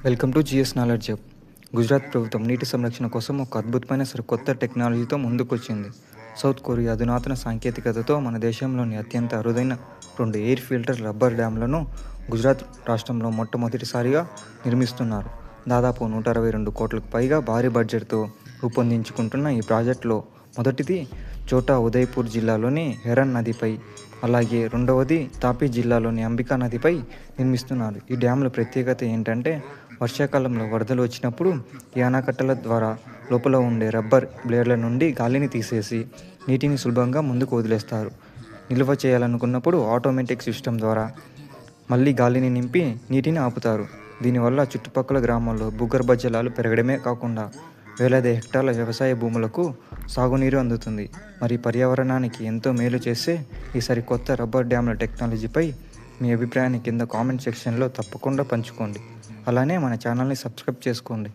Welcome to GS knowledge hub. Gujarat ప్రభుత్వం నీటి సంరక్షణ కోసం ఒక అద్భుతమైన సరికొత్త టెక్నాలజీతో ముందుకొచ్చింది. సౌత్ కొరియా అధునాతన సాంకేతికతతో మన దేశంలోని అత్యంత అరుదైన 2 ఎయిర్ ఫిల్టర్ రబ్బర్ డ్యామ్లను గుజరాత్ రాష్ట్రంలో మొట్టమొదటిసారిగా నిర్మిస్తున్నారు. దాదాపు 162 కోట్లకు పైగా భారీ బడ్జెట్తో రూపొందించుకుంటున్న ఈ ప్రాజెక్టులో మొదటిది ఛోటా ఉదయ్పూర్ జిల్లాలోని హెరన్ నదిపై, అలాగే రెండవది తాపీ జిల్లాలోని అంబికా నదిపై నిర్మిస్తున్నారు. ఈ డ్యాముల ప్రత్యేకత ఏంటంటే, వర్షాకాలంలో వరదలు వచ్చినప్పుడు ఈ ఆనకట్టల ద్వారా లోపల ఉండే రబ్బర్ బ్లేడ్ల నుండి గాలిని తీసేసి నీటిని సులభంగా ముందుకు వదిలేస్తారు. నిల్వ చేయాలనుకున్నప్పుడు ఆటోమేటిక్ సిస్టమ్ ద్వారా మళ్ళీ గాలిని నింపి నీటిని ఆపుతారు. దీనివల్ల చుట్టుపక్కల గ్రామాల్లో భూగర్భ జలాలు పెరగడమే కాకుండా వేలాది హెక్టార్ల వ్యవసాయ భూములకు సాగునీరు అందుతుంది. మరి పర్యావరణానికి ఎంతో మేలు చేసే ఈ సరికొత్త రబ్బర్ డ్యామ్ల టెక్నాలజీపై మీ అభిప్రాయాన్ని కింద కామెంట్ సెక్షన్లో తప్పకుండా పంచుకోండి. అలానే మన ఛానల్ని సబ్స్క్రైబ్ చేసుకోండి.